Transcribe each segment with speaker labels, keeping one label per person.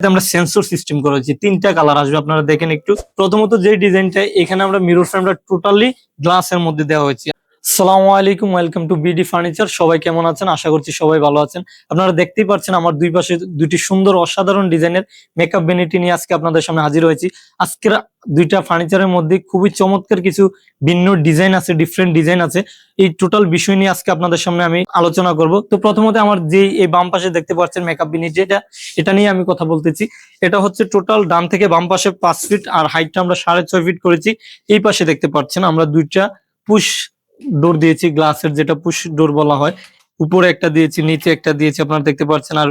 Speaker 1: আমরা sensor system করেছি, তিনটা কালার আসবে, আপনারা দেখেন একটু। প্রথমত যে ডিজাইনটা এখানে আমরা মিরর ফ্রেমটা টোটালি গ্লাসের মধ্যে দেওয়া হয়েছে। আসসালামু আলাইকুম, ওয়েলকাম টু বিডি ফার্নিচার। সবাই কেমন আছেন? আশা করছি সবাই ভালো আছেন। আপনারা দেখতেই পাচ্ছেন আমার দুই পাশে দুইটি সুন্দর অসাধারণ ডিজাইনের মেকআপ ভ্যানিটি নিয়ে আজকে আপনাদের সামনে হাজির হয়েছি। আজকের দুইটা ফার্নিচারের মধ্যে খুবই চমৎকার কিছু ভিন্ন ডিজাইন আছে, ডিফারেন্ট ডিজাইন আছে। এই টোটাল বিষয় নিয়ে আজকে আপনাদের সামনে আমি আলোচনা করব। তো প্রথমত আমার যে এই বাম পাশে দেখতে পাচ্ছেন মেকআপ ভ্যানিটি, এটা নিয়ে আমি কথা বলতেছি। এটা হচ্ছে টোটাল ডান থেকে বাম পাশে 5 ফিট আর হাইটটা আমরা 6.5 ফিট করেছি। এই পাশে দেখতে পাচ্ছেন আমরা দুইটা পুশ ডোর দিয়েছি, গ্লাসের যেটা পুশ ডোর বলা হয়। উপরে একটা দিয়েছি, নিচে একটা দিয়েছি, আপনারা দেখতে পাচ্ছেন। আর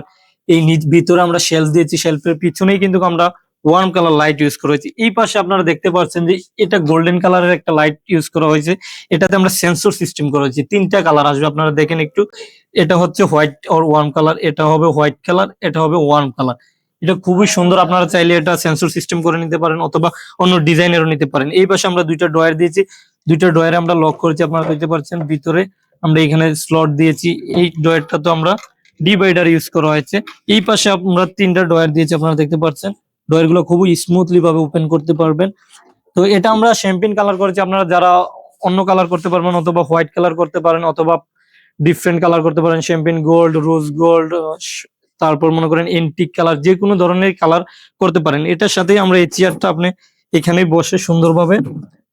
Speaker 1: এই ভিতরে আমরা শেলফ দিয়েছি, শেলফের পিছনেই কিন্তু আমরা ওয়ার্ম কালার লাইট ইউজ করা হয়েছে। এই পাশে আপনারা দেখতে পাচ্ছেন যে এটা গোল্ডেন কালারের একটা লাইট ইউজ করা হয়েছে। এটাতে আমরা সেন্সর সিস্টেম করা হয়েছে, তিনটা কালার আসবে, আপনারা দেখেন একটু। এটা হচ্ছে হোয়াইট অর ওয়ার্ম কালার, এটা হবে হোয়াইট কালার, এটা হবে ওয়ার্ম কালার। এটা খুবই সুন্দর, আপনারা চাইলে এটা সেন্সর সিস্টেম করে নিতে পারেন অথবা অন্য ডিজাইনেরও নিতে পারেন। এই পাশে আমরা দুইটা ডয়ার দিয়েছি, দুইটা ডয়ারে আমরা লক করেছি, আপনারা দেখতে পাচ্ছেন। ভিতরে আমরা এখানে স্লট দিয়েছি। এই ডয়ারটা তো আমরা ডিভাইডার ইউজ করা হয়েছে। এই পাশে আমরা তিনটা ডয়ার দিয়েছি, আপনারা দেখতে পাচ্ছেন। ডয়ার গুলো খুবই স্মুথলি ভাবে ওপেন করতে পারবেন। তো এটা আমরা শ্যাম্পেন কালার করেছি, আপনারা যারা অন্য কালার করতে পারবেন অথবা হোয়াইট কালার করতে পারেন অথবা ডিফারেন্ট কালার করতে পারেন, শ্যাম্পেন গোল্ড, রোজ গোল্ড, তারপর মনে করেন এন্টিক কালার, যে কোনো ধরনের কালার করতে পারেন। এটার সাথে আমরা এই চেয়ারটা আপনি এখানে বসে সুন্দরভাবে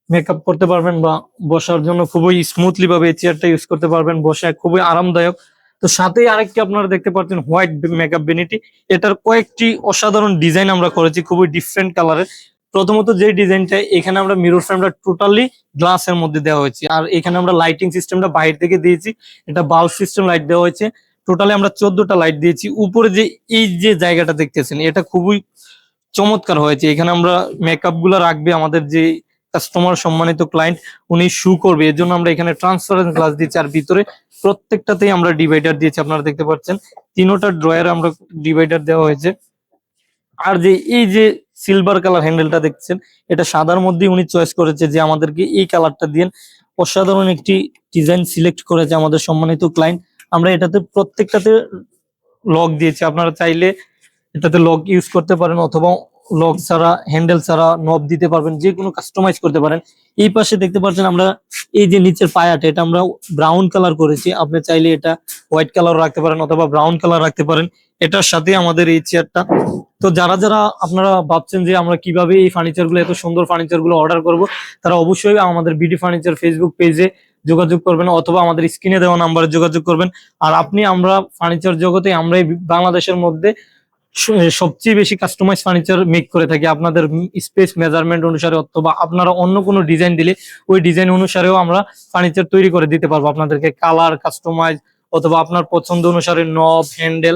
Speaker 1: মেকআপ করতে পারবেন বা বসার জন্য খুবই স্মুথলি ভাবে এই চেয়ারটা ইউজ করতে পারবেন, বসে খুবই আরামদায়ক। তো সাথে আরেকটি আপনারা দেখতে পাচ্ছেন হোয়াইট মেকআপ ভ্যানিটি। এটার কয়েকটি অসাধারণ ডিজাইন আমরা করেছি, খুবই ডিফারেন্ট কালারের। প্রথমত যে ডিজাইনটা এখানে আমরা মিরর ফ্রেমটা টোটালি গ্লাসের মধ্যে দেওয়া হয়েছে, আর এখানে আমরা লাইটিং সিস্টেমটা বাইরে থেকে দিয়েছি। এটা বাল্ব সিস্টেম লাইট দেওয়া হয়েছে। টোটালি আমরা 14টা লাইট দিয়েছি। উপরে যে এই যে জায়গাটা দেখতেছেন এটা খুবই চমৎকার হয়েছে। এখানে আমরা মেকআপ গুলা রাখবে আমাদের যে কাস্টমার, সম্মানিত ক্লায়েন্ট, উনি শু করবে, এর জন্য আমরা এখানে ট্রান্সপারেন্ট গ্লাস দিচ্ছি। আর ভিতরে প্রত্যেকটাতেই আমরা ডিভাইডার দিয়েছি, আপনারা দেখতে পাচ্ছেন। তিনোটা ড্রয়ারে আমরা ডিভাইডার দেওয়া হয়েছে। আর যে এই যে সিলভার কালার হ্যান্ডেলটা দেখছেন, এটা সাদার মধ্যে উনি চয়েস করেছে যে আমাদেরকে এই কালারটা দিয়ে। অসাধারণ একটি ডিজাইন সিলেক্ট করেছে আমাদের সম্মানিত ক্লায়েন্ট। আমরা এটাতে প্রত্যেকটাতে লক দিয়েছি, আপনারা চাইলে এটাতে লক ইউজ করতে পারেন অথবা লক ছাড়া, হ্যান্ডেল ছাড়া নব দিতে পারবেন, যে কোনো কাস্টমাইজ করতে পারেন। এই পাশে দেখতে পাচ্ছেন আমরা এই যে নিচের পায়াটা, এটা আমরা ব্রাউন কালার করেছি। আপনি চাইলে এটা হোয়াইট কালার রাখতে পারেন অথবা ব্রাউন কালার রাখতে পারেন। এটার সাথে আমাদের এই চেয়ারটা। তো যারা যারা আপনারা ভাবছেন যে আমরা কিভাবে এই ফার্নিচার গুলো, এত সুন্দর ফার্নিচার গুলো অর্ডার করব, তারা অবশ্যই আমাদের বিডি ফার্নিচার ফেসবুক পেজে যোগাযোগ করবেন অথবা আমাদের স্ক্রিনে দেওয়া নাম্বারে যোগাযোগ করবেন। আর আমরা ফার্নিচার জগতে আমরা বাংলাদেশের মধ্যে সবচেয়ে বেশি কাস্টমাইজ ফার্নিচার মেক করে থাকি। আপনাদের স্পেস মেজারমেন্ট অনুসারে অথবা আপনারা অন্য কোনো ডিজাইন দিলে ওই ডিজাইন অনুসারেও আমরা ফার্নিচার তৈরি করে দিতে পারবো আপনাদেরকে। কালার কাস্টমাইজ অথবা আপনার পছন্দ অনুসারে নব, হ্যান্ডেল,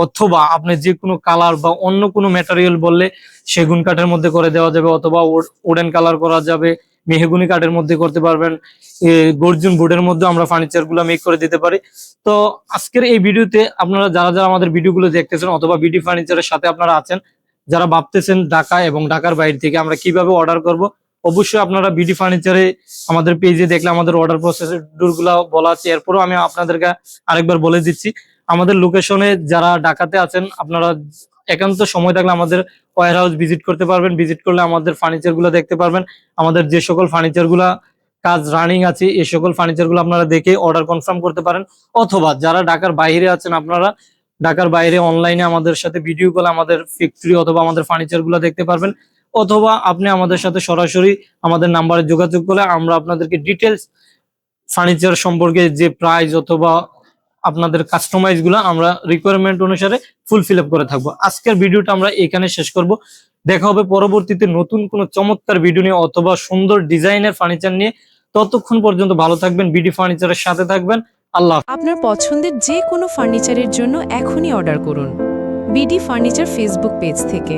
Speaker 1: অথবা আপনি যে কোনো কালার বা অন্য কোনো ম্যাটেরিয়াল বললে সেগুন কাঠের মধ্যে করে দেওয়া যাবে অথবা উডেন কালার করা যাবে, মেহগুনি কাঠের মধ্যে করতে পারবেন, গর্জন বোর্ডের মধ্যে আমরা ফার্নিচার গুলো মেক করে দিতে পারি। তো আজকের এই ভিডিওতে আপনারা যারা যারা আমাদের ভিডিওগুলো দেখতেছেন অথবা বিডি ফার্নিচারের সাথে আপনারা আছেন, যারা ভাবতেছেন ঢাকা এবং ঢাকার বাইরে থেকে আমরা কিভাবে অর্ডার করব, অবশ্যই আপনারা বিডি ফার্নিচারে আমাদের পেজে দেখলে আমাদের অর্ডার প্রসেসর গুলা বলা আছে। এরপরও আমি আপনাদেরকে আরেকবার বলে দিচ্ছি, আমাদের লোকেশনে যারা ঢাকাতে আছেন আপনারা একান্ত সময় থাকলে আমাদের ওয়্যার হাউস ভিজিট করতে পারবেন। ভিজিট করলে আমাদের ফার্নিচার গুলো দেখতে পারবেন। আমাদের যে সকল ফার্নিচার গুলা কাজ রানিং আছে এই সকল ফার্নিচার গুলো আপনারা দেখে অর্ডার কনফার্ম করতে পারেন। অথবা যারা ঢাকার বাইরে আছেন, আপনারা ঢাকার বাইরে অনলাইনে আমাদের সাথে ভিডিও কলে আমাদের ফ্যাক্টরি অথবা আমাদের ফার্নিচার গুলো দেখতে পারবেন। অথবা আপনি আমাদের সাথে সরাসরি আমাদের নাম্বারে যোগাযোগ করলে আমরা আপনাদেরকে ডিটেলস ফার্নিচার সম্পর্কে যে প্রাইস অথবা আপনাদের কাস্টমাইজ গুলো আমরা রিকোয়ারমেন্ট অনুসারে ফুলফিল আপ করে থাকবো। আজকের ভিডিওটা আমরা এখানে শেষ করব। দেখা হবে পরবর্তীতে নতুন কোনো চমৎকার ভিডিও নিয়ে অথবা সুন্দর ডিজাইনের ফার্নিচার নিয়ে। ততক্ষণ পর্যন্ত ভালো থাকবেন, বিডি ফার্নিচারের সাথে থাকবেন। আল্লাহ।
Speaker 2: আপনার পছন্দের যে কোনো ফার্নিচারের জন্য এখনই অর্ডার করুন বিডি ফার্নিচার ফেসবুক পেজ থেকে।